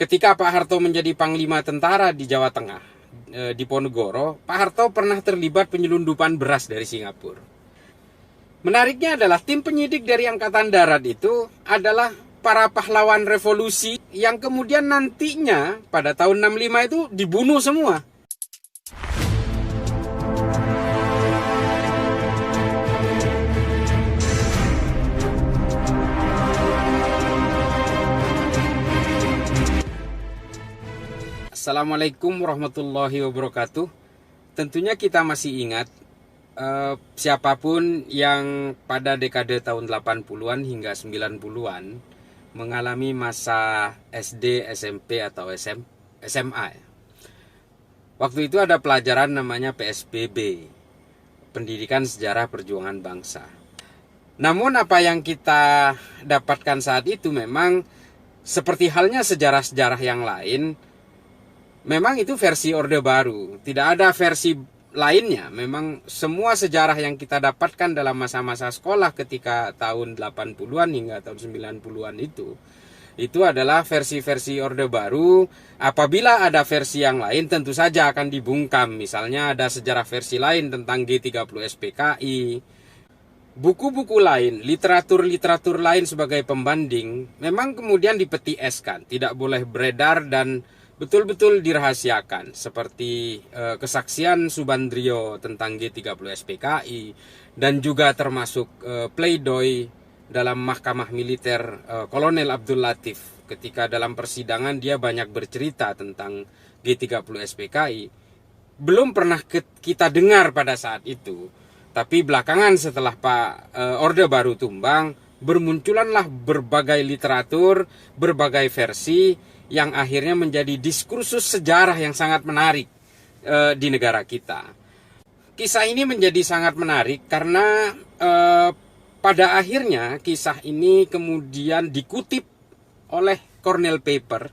Ketika Pak Harto menjadi Panglima Tentara di Jawa Tengah, di Ponorogo, Pak Harto pernah terlibat penyelundupan beras dari Singapura. Menariknya adalah tim penyidik dari Angkatan Darat itu adalah para pahlawan revolusi yang kemudian nantinya pada tahun 65 itu dibunuh semua. Assalamualaikum warahmatullahi wabarakatuh. Tentunya kita masih ingat siapapun yang pada dekade tahun 80-an hingga 90-an mengalami masa SD, SMP atau SMA. Waktu itu ada pelajaran namanya PSBB, Pendidikan Sejarah Perjuangan Bangsa. Namun apa yang kita dapatkan saat itu memang seperti halnya sejarah-sejarah yang lain, memang itu versi Orde Baru, tidak ada versi lainnya. Memang semua sejarah yang kita dapatkan dalam masa-masa sekolah ketika tahun 80-an hingga tahun 90-an itu adalah versi-versi Orde Baru. Apabila ada versi yang lain tentu saja akan dibungkam. Misalnya ada sejarah versi lain tentang G30 SPKI, buku-buku lain, literatur-literatur lain sebagai pembanding memang kemudian dipeti eskan, tidak boleh beredar dan betul-betul dirahasiakan, seperti kesaksian Subandrio tentang G30 SPKI dan juga termasuk pleidoy dalam Mahkamah Militer Kolonel Abdul Latif ketika dalam persidangan dia banyak bercerita tentang G30 SPKI. Belum pernah kita dengar pada saat itu, tapi belakangan setelah Pak Orde Baru tumbang, bermunculanlah berbagai literatur, berbagai versi yang akhirnya menjadi diskursus sejarah yang sangat menarik di negara kita. Kisah ini menjadi sangat menarik karena pada akhirnya kisah ini kemudian dikutip oleh Cornell Paper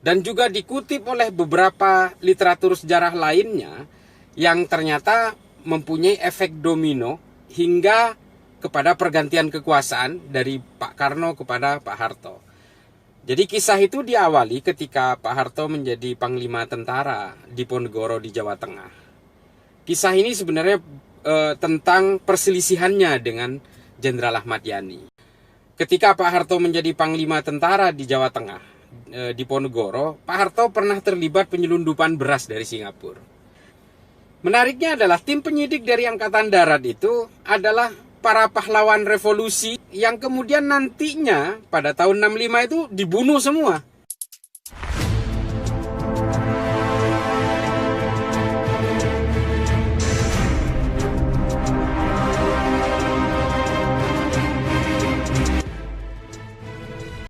dan juga dikutip oleh beberapa literatur sejarah lainnya yang ternyata mempunyai efek domino hingga kepada pergantian kekuasaan dari Pak Karno kepada Pak Harto. Jadi kisah itu diawali ketika Pak Harto menjadi Panglima Tentara di Ponorogo di Jawa Tengah. Kisah ini sebenarnya tentang perselisihannya dengan Jenderal Ahmad Yani. Ketika Pak Harto menjadi Panglima Tentara di Jawa Tengah, di Ponorogo, Pak Harto pernah terlibat penyelundupan beras dari Singapura. Menariknya adalah tim penyidik dari Angkatan Darat itu adalah para pahlawan revolusi yang kemudian nantinya pada tahun 65 itu dibunuh semua.